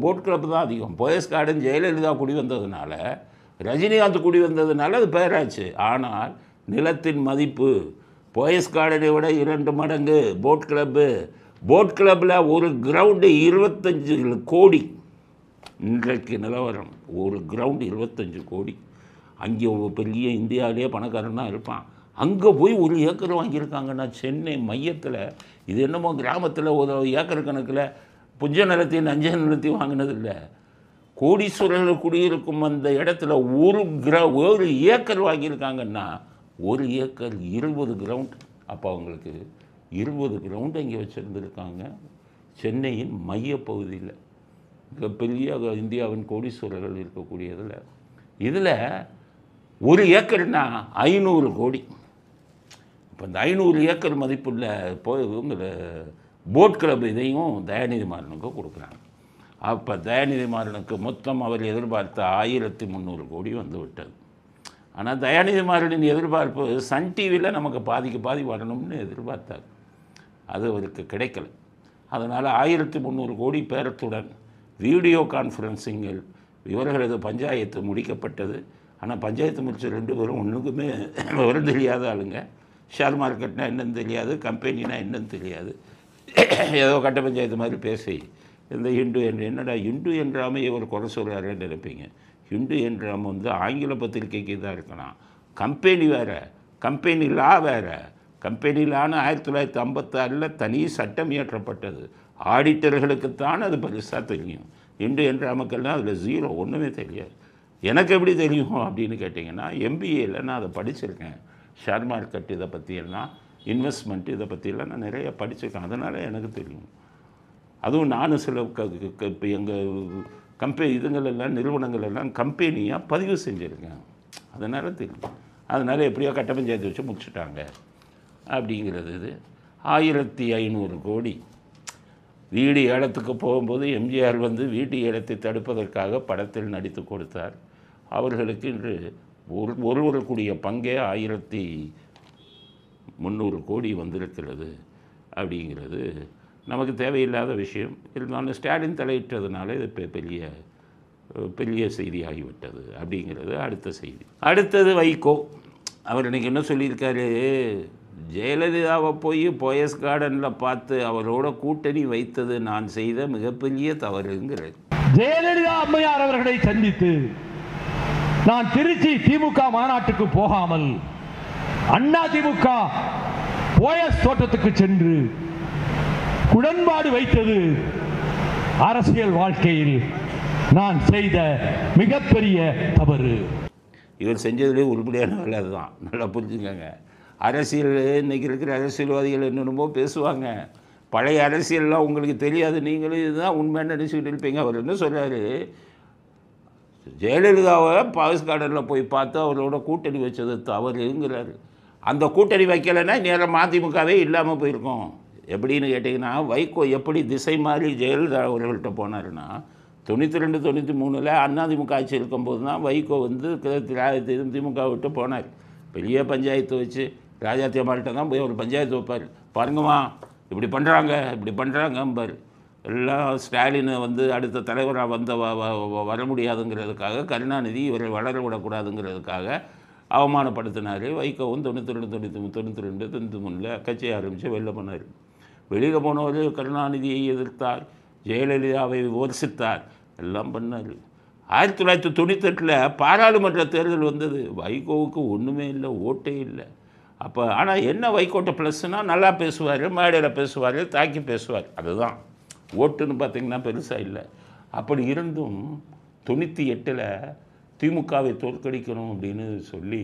A: போட் கிளப் தான் அதிகம். போயஸ் கார்டன் ஜெயலலிதா குடி வந்ததுனால, ரஜினிகாந்த் குடி வந்ததுனால அது பேராச்சு. ஆனால் நிலத்தின் மதிப்பு போயஸ் கார்டனை விட 2 மடங்கு போட் கிளப்பு. போட் கிளப்பில் ஒரு கிரவுண்டு 25 கோடி. இன்றைக்கு நிலவரம் ஒரு கிரவுண்டு 25 கோடி. அங்கே ஒரு பெரிய இந்தியாவிலேயே பணக்காரன் தான் இருப்பான். அங்கே போய் 1 ஏக்கர் வாங்கியிருக்காங்கன்னா சென்னை மையத்தில். இது என்னமோ கிராமத்தில் ஒரு ஏக்கர் கணக்கில் புஞ்ச நிலத்தையும் நஞ்ச நிலத்தையும் வாங்கினது இல்லை. கோடீஸ்வரர்கள் குடியிருக்கும் அந்த இடத்துல 1 ஏக்கர் வாங்கியிருக்காங்கன்னா 1 ஏக்கர் 20 கிரவுண்ட். அப்போ அவங்களுக்கு 20 கிரவுண்டு இங்கே வச்சுருந்துருக்காங்க சென்னையின் மையப்பகுதியில். மிகப்பெரிய இந்தியாவின் கோடீஸ்வரர்கள் இருக்கக்கூடியதில். இதில் 1 ஏக்கர்னா 500 கோடி. இப்போ இந்த 500 ஏக்கர் மதிப்புள்ள இவங்க போட் கிளப் இதையும் தயாநிதி மாறனுக்கு கொடுக்குறாங்க. அப்போ தயாநிதி மாறனுக்கு மொத்தம் அவர் எதிர்பார்த்த 1300 கோடி வந்து விட்டது. ஆனால் தயாநிதி மாறனின் எதிர்பார்ப்பு சன் டிவியில் நமக்கு பாதிக்கு பாதி வரணும்னு எதிர்பார்த்தார். அது அவருக்கு கிடைக்கல. அதனால் 1300 கோடி பேரத்துடன் வீடியோ கான்ஃபரன்சிங்கில் இவர்களது பஞ்சாயத்து முடிக்கப்பட்டது. ஆனால் பஞ்சாயத்து முடிச்ச 2 பேரும் ஒன்றுக்குமே விவரம் தெரியாத ஆளுங்க. ஷேர் மார்க்கெட்னா என்னன்னு தெரியாது, கம்பெனினா என்னன்னு தெரியாது. ஏதோ கட்ட பஞ்சாயத்து மாதிரி பேசி இந்த ஹிண்டு என்று என்னடா ஹிண்டு என்றாமே இவர் குறை சொல்கிறாருன்னு நினைப்பீங்க. ஹிண்டு என்றாம வந்து ஆங்கில பத்திரிகைக்கு தான் இருக்கலாம். கம்பெனி வேறு, கம்பெனி லா வேறு. கம்பெனி லான்னு 1956 தனி சட்டம் இயற்றப்பட்டது. ஆடிட்டர்களுக்குத்தான் அது பெருசாக தெரியும். ஹிண்டு என்ற மக்கள்லாம் அதில் 0, ஒன்றுமே தெரியாது. எனக்கு எப்படி தெரியும் அப்படின்னு கேட்டிங்கன்னா, MBAயில் நான் அதை படிச்சிருக்கேன். ஷேர் மார்க்கெட் இதை பற்றியெல்லாம், இன்வெஸ்ட்மெண்ட் இதை பற்றியெல்லாம் நான் நிறைய படிச்சிருக்கேன். அதனால் எனக்கு தெரியும். அதுவும் நானும் சில இப்போ எங்கள் இதுங்களெல்லாம் நிறுவனங்களெல்லாம் கம்பெனியாக பதிவு செஞ்சுருக்கேன். அதனால் தெரியும். அதனால் எப்படியோ கட்ட பஞ்சாயத்து வச்சு முடிச்சுட்டாங்க அப்படிங்கிறது. இது 1500 கோடி வீடு ஏலத்துக்கு போகும்போது எம்ஜிஆர் வந்து வீட்டு ஏலத்தை தடுப்பதற்காக படத்தில் நடித்து கொடுத்தார். அவர்களுக்கு இன்று ஒருவருக்குரிய பங்கே 1300 கோடி வந்திருக்கிறது அப்படிங்கிறது நமக்கு தேவையில்லாத விஷயம். இருந்தாலும் ஸ்டாலின் தலையிட்டதுனால இது பெரிய செய்தியாகிவிட்டது அப்படிங்கிறது அடுத்த செய்தி. அடுத்தது வைகோ. அவர் இன்றைக்கி என்ன சொல்லியிருக்காரு, ஜெயலலிதாவை போய் போயஸ் கார்டனில் பார்த்து அவரோட கூட்டணி வைத்தது நான் செய்த மிகப்பெரிய தவறுங்கிறது.
G: ஜெயலலிதா அம்மையார் அவர்களை சந்தித்து நான் திருச்சி திமுக மாநாட்டுக்கு போகாமல் அண்ணா திமுக போயஸ் தோட்டத்துக்கு சென்று உடன்பாடு வைத்தது அரசியல் வாழ்க்கையில் நான் செய்த மிகப்பெரிய தவறு.
A: இவர் செஞ்சதுலேயே உருப்படியான வேலை அதுதான். நல்லா புரிஞ்சுக்கங்க. அரசியல் இன்றைக்கி இருக்கிற அரசியல்வாதிகள் என்னென்னமோ பேசுவாங்க. பழைய அரசியல்லாம் உங்களுக்கு தெரியாது, நீங்களும் இதுதான் உண்மைன்னு நினச்சிக்கிட்டு இருப்பீங்க. அவர் என்ன சொல்கிறாரு, ஜெயலலிதாவை பாயஸ் கார்டனில் போய் பார்த்து அவரோட கூட்டணி வச்சது தவறுங்கிறாரு. அந்த கூட்டணி வைக்கலைன்னா நேரம் மதிமுகவே இல்லாமல் போயிருக்கோம். எப்படின்னு கேட்டிங்கன்னா, வைகோ எப்படி திசை மாறி ஜெயலலிதா அவர்கள்ட்ட போனாருன்னா, 92, 93 அதிமுக ஆட்சி இருக்கும்போது தான் வைகோ வந்து திமுக விட்டு போனார். பெரிய பஞ்சாயத்து வச்சு ராஜாத்தி அம்மாள்கிட்ட தான் போய் ஒரு பஞ்சாயத்து வைப்பார். பாருங்கம்மா இப்படி பண்ணுறாங்கம்பார். எல்லாம் ஸ்டாலினை வந்து அடுத்த தலைவராக வர முடியாதுங்கிறதுக்காக, கருணாநிதி இவரை வளர விடக்கூடாதுங்கிறதுக்காக அவமானப்படுத்தினார். வைகோவும் 92, 93 கட்சி ஆரம்பித்து வெளில போனார். வெளியில் போனவர் கருணாநிதியை எதிர்த்தார், ஜெயலலிதாவை விமர்சித்தார், எல்லாம் பண்ணார். 1998 பாராளுமன்ற தேர்தல் வந்தது. வைகோவுக்கு ஒன்றுமே இல்லை, ஓட்டே இல்லை. அப்போ ஆனால் என்ன வைகோட்ட ப்ளஸ்னால் நல்லா பேசுவார், மேடையில் பேசுவார், தாக்கி பேசுவார். அதுதான் ஓட்டுன்னு பார்த்திங்கன்னா பெருசாக இல்லை. அப்படி இருந்தும் 98 திமுகவை தோற்கடிக்கணும் அப்படின்னு சொல்லி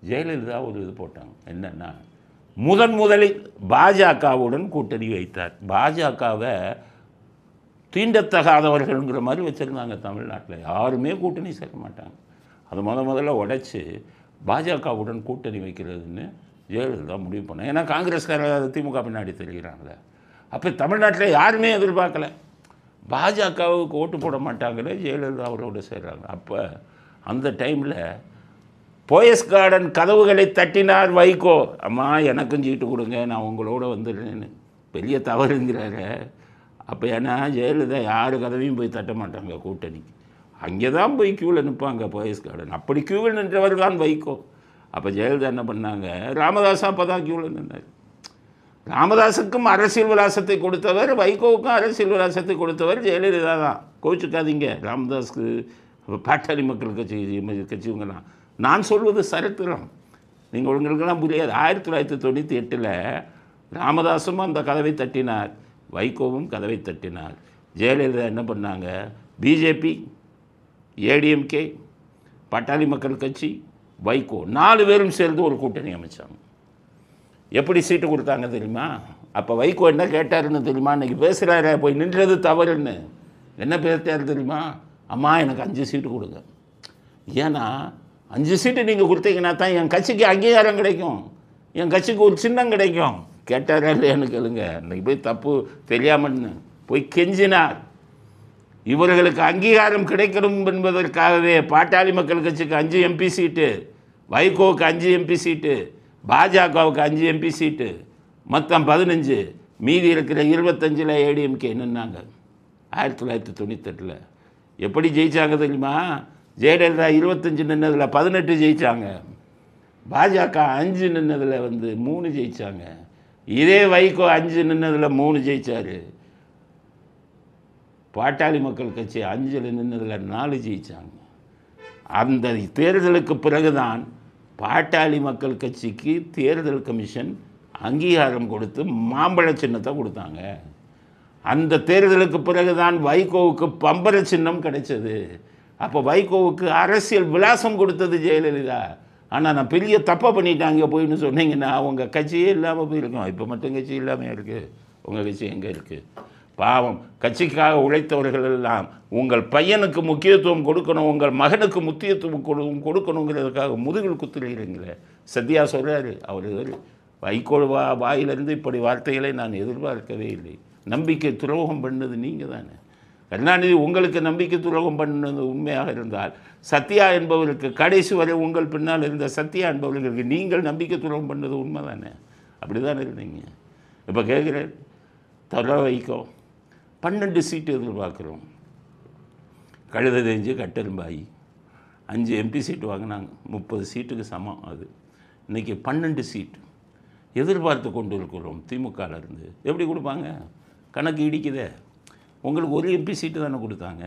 A: ஜெயலலிதா ஒரு இது போட்டாங்க. என்னென்னா, முதலில் பாஜகவுடன் கூட்டணி வைத்தார். பாஜகவை தீண்டத்தகாதவர்கள்ங்கிற மாதிரி வச்சுருந்தாங்க தமிழ்நாட்டில். யாருமே கூட்டணி சேர மாட்டாங்க. அது முதல்ல உடைச்சி பாஜகவுடன் கூட்டணி வைக்கிறதுன்னு ஜெயலலிதா முடிவு பண்ணாங்க. ஏன்னா காங்கிரஸ்கார திமுக பின்னாடி தெரிகிறாங்களே. அப்போ தமிழ்நாட்டில் யாருமே எதிர்பார்க்கல, பாஜகவுக்கு ஓட்டு போட மாட்டாங்களே, ஜெயலலிதா அவரோடு சேர்றாங்க. அப்போ அந்த டைமில் போயஸ் கார்டன் கதவுகளை தட்டினார் வைகோ. அம்மா எனக்கும் சீட்டு கொடுங்க, நான் உங்களோட வந்துடுறேன்னு. பெரிய தவறுங்கிறாரு. அப்போ ஏன்னா ஜெயலலிதா யார் கதவையும் போய் தட்ட மாட்டாங்க கூட்டணிக்கு. அங்கே தான் போய் க்யூவில் நிற்பாங்க போயஸ் கார்டன். அப்படி க்யூவில் நின்றவர் தான் வைகோ. அப்போ ஜெயலலிதா என்ன பண்ணாங்க, ராமதாஸ் அப்போ தான் க்யூவில் நின்றார். ராமதாஸுக்கும் அரசியல் விலாசத்தை கொடுத்தவர், வைகோவுக்கும் அரசியல் விலாசத்தை கொடுத்தவர் ஜெயலலிதா தான். கோச்சுக்காதீங்க, ராமதாஸுக்கு பாட்டாளி மக்கள் கட்சிவங்கலாம். நான் சொல்வது சரித்திரம், நீங்கள் உங்களுக்கெல்லாம் புரியாது. 1998 ராமதாஸும் அந்த கதவை தட்டினார், வைகோவும் கதவை தட்டினார். ஜெயலலிதா என்ன பண்ணாங்க, பிஜேபி, ஏடிஎம்கே, பாட்டாளி மக்கள் கட்சி, வைகோ 4 பேரும் சேர்ந்து ஒரு கூட்டணி அமைச்சாங்க. எப்படி சீட்டு கொடுத்தாங்க தெரியுமா? அப்போ வைகோ என்ன கேட்டாருன்னு தெரியுமா? இன்றைக்கி பேசுகிறாரு போய் நின்றது தவறுன்னு என்ன பேசிட்டாரு தெரியுமா? அம்மா எனக்கு 5 சீட்டு கொடுங்க. ஏன்னா 5 சீட்டு நீங்கள் கொடுத்தீங்கன்னா தான் என் கட்சிக்கு அங்கீகாரம் கிடைக்கும், என் கட்சிக்கு ஒரு சின்னம் கிடைக்கும். கேட்டாரா இல்லையான்னு கேளுங்க. இன்றைக்கி போய் தப்பு தெரியாமன்னு போய் கெஞ்சினார். இவர்களுக்கு அங்கீகாரம் கிடைக்கணும் என்பதற்காகவே பாட்டாளி மக்கள் கட்சிக்கு 5 MP சீட்டு, வைகோவுக்கு 5 MP சீட்டு, பாஜகவுக்கு 5 MP சீட்டு, மொத்தம் 15, மீதி இருக்கிற 25 ஏடிஎம்கே நின்னாங்க. 1998 எப்படி ஜெயிச்சாங்க தெரியுமா? ஜெயலலிதா 25 நின்னதில் 18 ஜெயித்தாங்க. பாஜக 5 நின்னதில் 3 ஜெயித்தாங்க. இதே வைகோ 5 நின்னதில் 3 ஜெயித்தார். பாட்டாளி மக்கள் கட்சி 5 நின்னதில் 4 ஜெயித்தாங்க. அந்த தேர்தலுக்கு பிறகுதான் பாட்டாளி மக்கள் கட்சிக்கு தேர்தல் கமிஷன் அங்கீகாரம் கொடுத்து மாம்பழ சின்னத்தை கொடுத்தாங்க. அந்த தேர்தலுக்கு பிறகுதான் வைகோவுக்கு பம்பர சின்னம் கிடைச்சது. அப்போ வைகோவுக்கு அரசியல் விலாசம் கொடுத்தது ஜெயலலிதா. ஆனால் நான் பெரிய தப்பாக பண்ணிட்டாங்க போயின்னு சொன்னீங்கன்னா உங்கள் கட்சியே இல்லாமல் போயிருக்கோம். இப்போ மட்டும் கட்சி இல்லாமல் இருக்குது. உங்கள் கட்சி எங்கே இருக்குது? பாவம், கட்சிக்காக உழைத்தவர்கள் எல்லாம் உங்கள் பையனுக்கு முக்கியத்துவம் கொடுக்கணும், உங்கள் மகனுக்கு முக்கியத்துவம் கொடுக்கணுங்கிறதுக்காக முதுகில் குத்துறீங்களே. சத்யா சொல்கிறாரு, அவர் வைகோ வாயிலிருந்து இப்படி வார்த்தைகளை நான் எதிர்பார்க்கவே இல்லை. நம்பிக்கை துரோகம் பண்ணது நீங்கள் தானே. கருணாநிதி உங்களுக்கு நம்பிக்கை துரோகம் பண்ணது உண்மையாக இருந்தால் சத்யா என்பவருக்கு கடைசி வரை உங்கள் பின்னால் இருந்த சத்யா என்பவர்களுக்கு நீங்கள் நம்பிக்கை துரோகம் பண்ணது உண்மை தானே. அப்படி தானே இருந்தீங்க. இப்போ கேட்குறேன், தர வைக்கோ 12 சீட்டு எதிர்பார்க்குறோம். கழுத தெரிஞ்சு கட்டெரும்பாயி 5 MP சீட்டு வாங்கினாங்க. 30 சீட்டுக்கு சமம். அது இன்றைக்கி 12 சீட்டு எதிர்பார்த்து கொண்டு இருக்கிறோம். திமுகலேருந்து எப்படி கொடுப்பாங்க? கணக்கு இடிக்குதே. உங்களுக்கு 1 MP சீட்டு தானே கொடுத்தாங்க.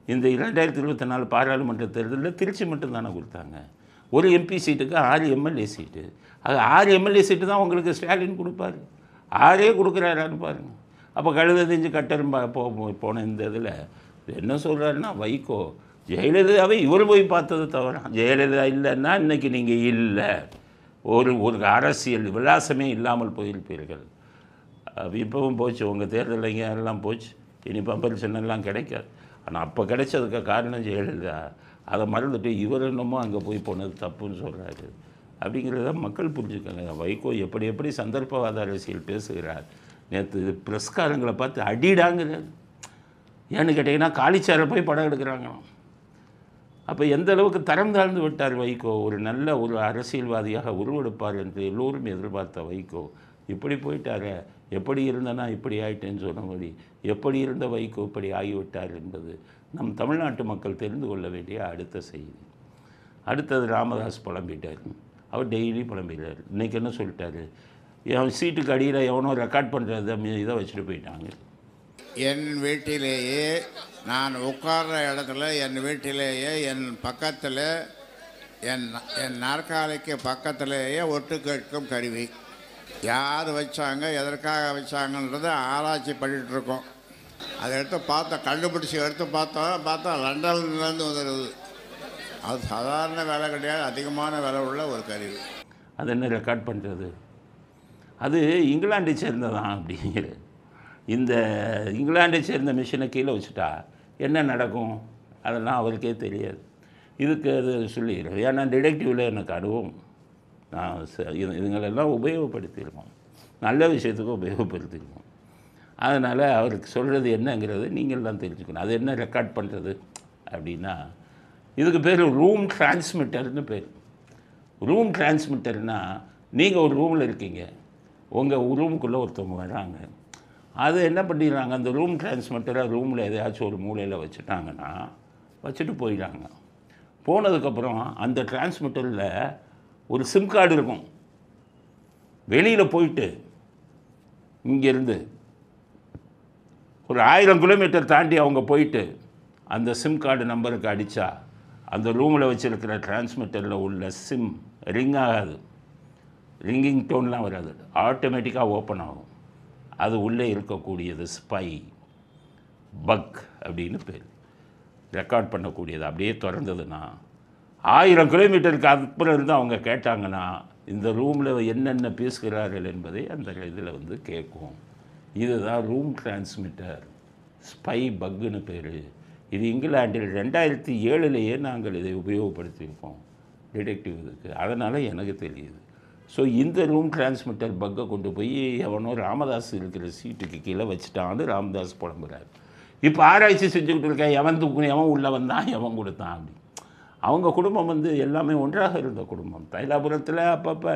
A: இந்த 2024 பாராளுமன்ற தேர்தலில் திருச்சி மட்டும் தானே கொடுத்தாங்க. 1 MP சீட்டுக்கு 6 MLA சீட்டு. அது 6 MLA சீட்டு தான் உங்களுக்கு ஸ்டாலின் கொடுப்பாரு. 6 கொடுக்குறாரான்னு பாருங்கள். அப்போ கழுத தெரிஞ்சு கட்டெரும்பா போன இந்த இதில் என்ன சொல்கிறாருன்னா, வைகோ ஜெயலலிதாவை இவர் போய் பார்த்தது தவிர ஜெயலலிதா இல்லைன்னா இன்றைக்கி நீங்கள் இல்லை, ஒரு அரசியல் விலாசமே இல்லாமல் போயிருப்பீர்கள். இப்பவும் போச்சு, உங்கள் தேர்தல் எல்லாம் போச்சு. இனி பம்பர் சின்னெல்லாம் கிடைக்காது. ஆனால் அப்போ கிடைச்சதுக்கு காரணம் ஜெயலலிதா. அதை மறந்துட்டு இவர் என்னமோ அங்கே போய் போனது தப்புன்னு சொல்கிறாரு. அப்படிங்கிறத மக்கள் புரிஞ்சுக்கோங்க. வைகோ எப்படி சந்தர்ப்பவாத அரசியல் பேசுகிறார். நேற்று பிரஸ்காரங்களை பார்த்து அடிடாங்கிறார். ஏன்னு கேட்டிங்கன்னா காலிச்சாரை போய் படம் எடுக்கிறாங்க. அப்போ எந்த அளவுக்கு தரம் தாழ்ந்து விட்டார் வைகோ. ஒரு அரசியல்வாதியாக உருவெடுப்பார் என்று எல்லோரும் எதிர்பார்த்த வைகோ இப்படி போயிட்டாரே. எப்படி இருந்தனா இப்படி ஆயிட்டேன்னு சொன்னபடி எப்படி இருந்த வைகோ இப்படி ஆகிவிட்டார் என்பது நம் தமிழ்நாட்டு மக்கள் தெரிந்து கொள்ள வேண்டிய அடுத்த செய்தி. அடுத்தது ராமதாஸ் புலம்பிட்டார். அவர் டெய்லி புலம்பிட்டார். இன்றைக்கி என்ன சொல்லிட்டாரு? என் சீட்டுக்கு அடியில் எவனோ ரெக்கார்ட் பண்ணுறத இதை வச்சுட்டு போயிட்டாங்க.
H: என் வீட்டிலேயே நான் உட்கார்ற இடத்துல, என் வீட்டிலேயே என் பக்கத்தில், என் நாற்காலிக்கு பக்கத்திலேயே ஒட்டு கேட்கும் கருவி யார் வச்சாங்க, எதற்காக வச்சாங்கன்றதை ஆராய்ச்சி பண்ணிகிட்ருக்கோம். அதை எடுத்து கண்டுபிடிச்சி எடுத்து பார்த்தா லண்டன்லேருந்து வந்துடுது. அது சாதாரண வேலை கிடையாது, அதிகமான விலை உள்ள ஒரு கருவி.
A: அது என்ன ரெக்கார்ட் பண்ணுறது? அது இங்கிலாண்டை சேர்ந்ததான். அப்படிங்கிற இந்த இங்கிலாண்டை சேர்ந்த மிஷினை கீழே வச்சுட்டா என்ன நடக்கும் அதெல்லாம் அவருக்கே தெரியாது. இதுக்கு அது சொல்லிடுறேன். ஏன்னா டிடெக்டிவில் எனக்கு அனுபவம். நான் இதுங்களெல்லாம் உபயோகப்படுத்தியிருக்கோம், நல்ல விஷயத்துக்கு உபயோகப்படுத்தியிருக்கோம். அதனால் அவருக்கு சொல்கிறது என்னங்கிறது நீங்கள்லாம் தெரிஞ்சுக்கணும். அது என்ன ரெக்கார்ட் பண்ணுறது அப்படின்னா, இதுக்கு பேர் ரூம் டிரான்ஸ்மிட்டர்னு பேர். ரூம் டிரான்ஸ்மிட்டர்னால் நீங்கள் ஒரு ரூமில் இருக்கீங்க, உங்கள் ரூமுக்குள்ளே ஒருத்தவங்க வராங்க. அது என்ன பண்ணிடுறாங்க, அந்த ரூம் டிரான்ஸ்மிட்டரை ரூமில் எதையாச்சும் ஒரு மூலையில் வச்சுட்டாங்கன்னா வச்சுட்டு போயிடுறாங்க. போனதுக்கப்புறம் அந்த டிரான்ஸ்மிட்டரில் ஒரு சிம் கார்டு இருக்கும். வெளியில் போயிட்டு இங்கேருந்து ஒரு 1000 கிலோமீட்டர் தாண்டி அவங்க போயிட்டு அந்த சிம் கார்டு நம்பருக்கு அடித்தா அந்த ரூமில் வச்சுருக்கிற டிரான்ஸ்மிட்டரில் உள்ள சிம் ரிங் ஆகாது, ரிங்கிங் டோன்லாம் வராது, ஆட்டோமேட்டிக்காக ஓப்பன் ஆகும். அது உள்ளே இருக்கக்கூடியது ஸ்பை பக் அப்படின்னு பேர். ரெக்கார்ட் பண்ணக்கூடியது அப்படியே திறந்ததுன்னா 1000 கிலோமீட்டருக்கு அப்புறம் இருந்து அவங்க கேட்டாங்கன்னா இந்த ரூமில் என்னென்ன பேசுகிறார்கள் என்பதை அந்த இதில் கேட்கும். இதுதான் ரூம் டிரான்ஸ்மிட்டர், ஸ்பை பக்குன்னு பேர். இது இங்கிலாண்டில் 2007 நாங்கள் இதை உபயோகப்படுத்தியிருக்கோம் டிடெக்டிவ் இதுக்கு. அதனால் எனக்கு தெரியுது. ஸோ இந்த ரூம் டிரான்ஸ்மிட்டர் பக்கை கொண்டு போய் எவனோ ராமதாஸ் இருக்கிற சீட்டுக்கு கீழே வச்சுட்டான்னு ராமதாஸ் புலம்புறாரு. இப்போ ஆராய்ச்சி செஞ்சுக்கிட்டு இருக்கேன், எவன் தூக்குன்னு, எவன் உள்ளே வந்தான், எவன் கொடுத்தான் அப்படி. அவங்க குடும்பம் வந்து எல்லாமே ஒன்றாக இருந்த குடும்பம். தைலாபுரத்தில் அப்பப்போ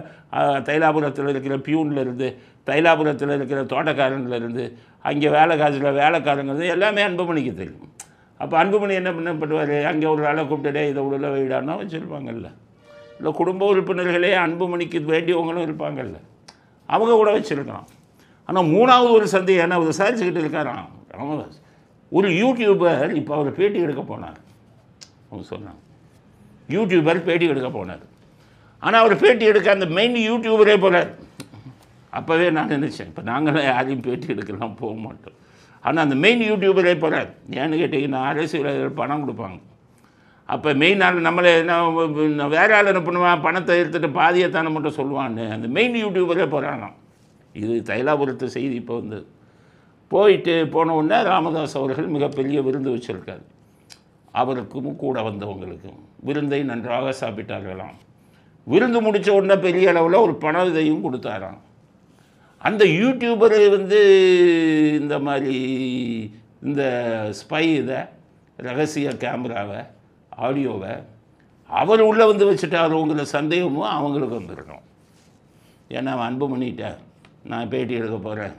A: தைலாபுரத்தில் இருக்கிற பியூன்லேருந்து, தைலாபுரத்தில் இருக்கிற தோட்டக்காரன்லேருந்து, அங்கே வேலைக்காரங்கிறது எல்லாமே அன்புமணிக்கு தெரியும். அப்போ அன்புமணி என்ன பண்ணுவார், அங்கே ஒரு ஆளை கூப்பிட்டுட்டே இதை உள்ள வீடானா வச்சுருப்பாங்கல்ல. இல்லை குடும்ப உறுப்பினர்களே அன்புமணிக்கு வேண்டியவங்களும் இருப்பாங்கல்ல, அவங்க கூட வச்சுருக்கலாம். ஆனால் மூணாவது ஒரு சந்தேகம் என்ன விசாரிச்சுக்கிட்டு இருக்காராம் ராமதாஸ். ஒரு யூடியூபர் இப்போ அவர் பேட்டி எடுக்க போனார். அவங்க சொன்னாங்க யூடியூபர் பேட்டி எடுக்க போனார். ஆனால் அவர் பேட்டி எடுக்க அந்த மெயின் யூடியூபரே போனார். அப்போவே நான் நினச்சேன் இப்போ நாங்களாம் யாரையும் பேட்டி எடுக்கலாம் போக மாட்டோம். ஆனால் அந்த மெயின் யூடியூபரே போகிறார். ஏன்னு கேட்டிங்கன்னா அரசியல் பணம் கொடுப்பாங்க. அப்போ மெயின் ஆள் நம்மளை என்ன வேறு ஆள் என்ன பண்ணுவான், பணத்தை எடுத்துகிட்டு பாதியத்தானே மட்டும் சொல்லுவான்னு அந்த மெயின் யூடியூபரே போகிறாங்க. இது தைலாபுரத்து செய்தி இப்போ வந்து போன உடனே ராமதாஸ் அவர்கள் மிகப்பெரிய விருந்து வச்சுருக்காரு. அவருக்கும் கூட வந்தவங்களுக்கும் விருந்தை நன்றாக சாப்பிட்டார்களாம். விருந்து முடித்த உடனே பெரிய அளவில் ஒரு பண இதையும் கொடுத்தாராம். அந்த யூடியூபர் வந்து இந்த மாதிரி இந்த ஸ்பை இதை ரகசிய கேமராவை ஆடியோவை அவர் உள்ளே வந்து வச்சுட்டாருங்கிற சந்தேகமும் அவங்களுக்கு வந்துருக்கணும். ஏன்னா அன்புமணிகிட்ட நான் பேட்டி எடுக்க போகிறேன்,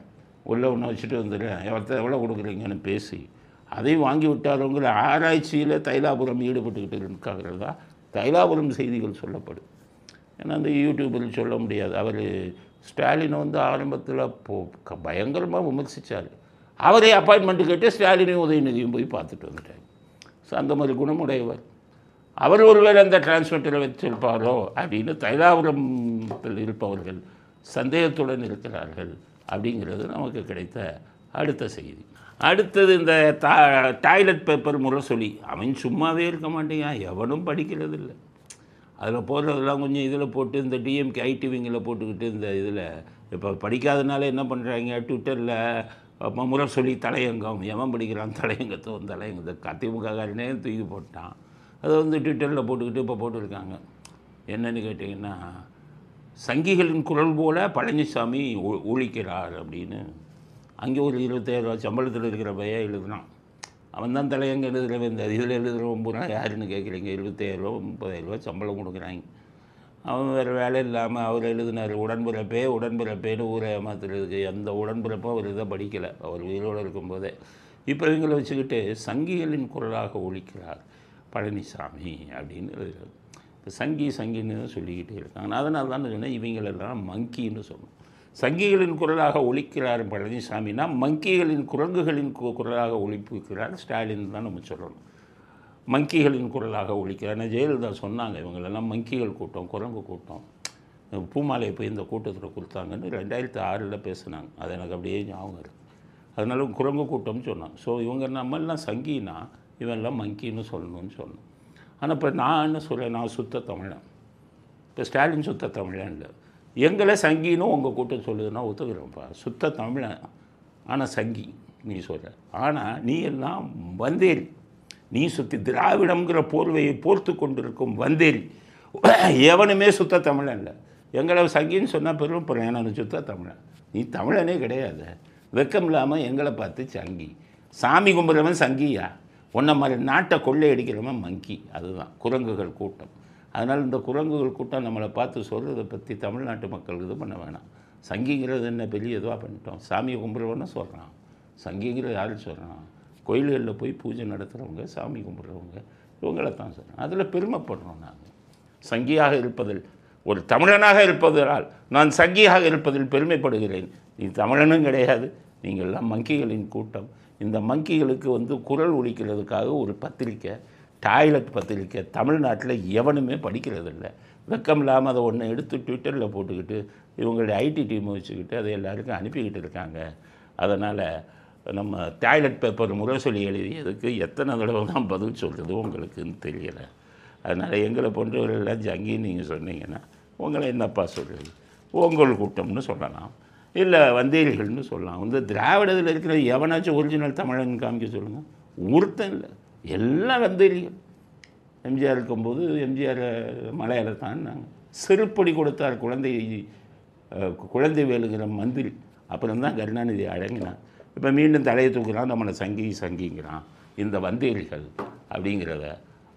A: உள்ளே ஒன்று வச்சுட்டு வந்துடுறேன், எவ்வளோ கொடுக்குறீங்கன்னு பேசி அதையும் வாங்கி விட்டாருங்கிற ஆராய்ச்சியில் தைலாபுரம் ஈடுபட்டுக்கிட்டு இருக்காங்கிறதா தைலாபுரம் செய்திகள் சொல்லப்படும். ஏன்னா அந்த யூடியூபில் சொல்ல முடியாது. அவர் ஸ்டாலினை வந்து ஆரம்பத்தில் பயங்கரமாக விமர்சித்தார். அவரே அப்பாயின்மெண்ட்டு கேட்டு ஸ்டாலினையும் உதயநிதியும் போய் பார்த்துட்டு வந்துட்டார். ஸோ அந்த மாதிரி குணமுடையவர். அவர் ஒருவேளை அந்த டிரான்ஸ்மிட்டரை வச்சிருப்பாரோ அப்படின்னு தைலாபுரத்தில் இருப்பவர்கள் சந்தேகத்துடன் இருக்கிறார்கள் அப்படிங்கிறது நமக்கு கிடைத்த அடுத்த செய்தி. அடுத்தது இந்த டாய்லெட் பேப்பர் முரசொலி. அவன் சும்மாவே இருக்க மாட்டேங்க, எவனும் படிக்கிறது இல்லை. அதில் போடுறதெல்லாம் கொஞ்சம் இதில் போட்டு இந்த டிஎம்கே ஐடிவிங்கில் போட்டுக்கிட்டு இந்த இதில் இப்போ படிக்காதனால என்ன பண்ணுறாங்க, ட்விட்டரில் முரசொலி தலையங்கம், எவன் படிக்கிறான் தலையங்கத்தை அதிமுககாரனே தூக்கி போட்டான். அதை வந்து ட்விட்டரில் போட்டுக்கிட்டு இப்போ போட்டுருக்காங்க. என்னென்னு கேட்டிங்கன்னா, சங்கிகளின் குரல் போல பழனிசாமி ஒழிக்கிறார் அப்படின்னு. அங்கே ஒரு 27,000 சம்பளத்தில் இருக்கிற பையன் எழுதுனான். அவன் தான் தலையங்க எழுதுகிறவன். இந்த இதில் எழுதுகிறவன் பூரா யாருன்னு கேட்குறீங்க, 27,000 30,000 சம்பளம் கொடுக்குறாங்க. அவன் வேறு வேலை இல்லாமல் அவர் எழுதினார் உடன்பிறப்பேன்னு ஊரை ஏமாத்துறதுக்கு. எந்த உடன்பிறப்பும் அவர் இதை படிக்கலை அவர் உயிரோடு இருக்கும்போதே. இப்போ இவங்களை வச்சுக்கிட்டு சங்கிகளின் குரலாக ஒழிக்கிறார் பழனிசாமி அப்படின்னு எழுதுறது. இப்போ சங்கின்னு சொல்லிக்கிட்டே இருக்காங்க. அதனால தான் சொன்னேன் இவங்களெல்லாம் மங்கின்னு சொல்லணும். சங்கிகளின் குரலாக ஒழிக்கிறார் பழனிசாமினா மங்கிகளின் குரங்குகளின் குரலாக ஒழிப்புக்கிறார் ஸ்டாலின் தான் நம்ம சொல்லணும். மங்கிகளின் குரலாக ஒழிக்கிறார். ஜெயலலிதா சொன்னாங்க இவங்களெல்லாம் மங்கிகள் கூட்டம், குரங்கு கூட்டம். பூமாலையை போய் இந்த கூட்டத்தில் கொடுத்தாங்கன்னு 2006 பேசுனாங்க. அது எனக்கு அப்படியே ஞாபகம் இருக்குது. அதனால குரங்கு கூட்டம்னு சொன்னாங்க. ஸோ இவங்க நம்மெல்லாம் சங்கினா இவெல்லாம் மங்கின்னு சொல்லணும்னு சொன்னோம். ஆனால் இப்போ நான் என்ன சொல்கிறேன், நான் சுத்த தமிழன். இப்போ ஸ்டாலின் சுத்த தமிழன் இல்லை. எங்களை சங்கின்னு உங்கள் கூட்டம் சொல்லுதுன்னா ஒத்துக்கிறோம்ப்பா, சுத்த தமிழன். ஆனால் சங்கி நீ சொல்கிற. ஆனால் நீ எல்லாம் வந்தேரி. நீ சுற்றி திராவிடம்ங்கிற போர்வையை போர்த்து கொண்டிருக்கும் வந்தேரி. எவனுமே சுத்த தமிழன் இல்லை. எங்களை சங்கின்னு சொன்னால் பெருமைப்படுறேன், நான் சுத்த தமிழன். நீ தமிழனே கிடையாது. வெக்கம் இல்லாமல் எங்களை பார்த்து சங்கி. சாமி கும்பிட்றவன் சங்கியா? ஒன்றை மாதிரி நாட்டை கொள்ளையடிக்கிறவன் மங்கி. அதுதான் குரங்குகள் கூட்டம். அதனால் இந்த குரங்குகள் கூட்டம் நம்மளை பார்த்து சொல்கிறத பற்றி தமிழ்நாட்டு மக்கள் இது பண்ண வேணாம். சங்கிங்கிறது என்ன பெரிய இதுவாக பண்ணிட்டோம். சாமியை கும்பிட்றவன்னு சொல்கிறான். சங்கிங்கிறது யாரும் சொல்கிறான்? கோயில்களில் போய் பூஜை நடத்துகிறவங்க, சாமி கும்பிட்றவங்க, இவங்களை தான் சொல்கிறேன். அதில் பெருமைப்படுறோம். நாங்கள் சங்கியாக இருப்பதில், ஒரு தமிழனாக இருப்பதால் நான் சங்கியாக இருப்பதில் பெருமைப்படுகிறேன். நீ தமிழனும் கிடையாது, நீங்கள்லாம் மங்கிகளின் கூட்டம். இந்த மங்கிகளுக்கு வந்து குரல் ஒலிக்கிறதுக்காக ஒரு பத்திரிக்கை, டாய்லெட் பத்திரிக்கை தமிழ்நாட்டில் எவனுமே படிக்கிறதில்ல. வெக்கம் இல்லாமல் அதை ஒன்று எடுத்து ட்விட்டரில் போட்டுக்கிட்டு இவங்களுடைய ஐடி டீமை வச்சுக்கிட்டு அதை எல்லாருக்கும் அனுப்பிக்கிட்டு இருக்காங்க. அதனால் நம்ம டாய்லெட் பேப்பர் முரசொலி எழுதியதுக்கு எத்தனை தடவை தான் பதில் சொல்கிறது உங்களுக்குன்னு தெரியலை. அதனால் எங்களை போன்றவர்களெல்லாம் ஜங்கின்னு நீங்கள் சொன்னீங்கன்னா உங்களை என்னப்பா சொல்கிறது? உங்கள் கூட்டம்னு சொல்லலாம், இல்லை வந்தேரிகள்னு சொல்லலாம். இந்த திராவிடத்தில் இருக்கிற எவனாச்சும் ஒரிஜினல் தமிழன் காமிக்க சொல்லுங்கள். ஒருத்தன் இல்லை, எல்லாம் வந்தேரிகள். எம்ஜிஆர் இருக்கும்போது எம்ஜிஆர் மலையாளத்தான் நாங்கள் செருப்படி கொடுத்தார் குழந்தை வேலுங்கிற மந்திரி. அப்புறம் தான் கருணாநிதி அடங்கினான். இப்போ மீண்டும் தலையை தூக்குறான், நம்மளை சங்கிங்கிறான். இந்த வந்தேரிகள் அப்படிங்கிறத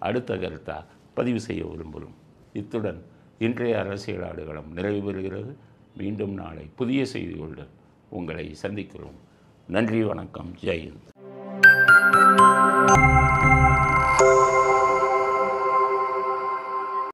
A: அடுத்த கருத்தாக பதிவு செய்ய விரும்புகிறோம். இத்துடன் இன்றைய அரசியல் ஆடுகளம் நிறைவு பெறுகிறது. மீண்டும் நாளை புதிய செய்திகளுடன் உங்களை சந்திக்கிறோம். நன்றி, வணக்கம், ஜெய் ஹிந்த்.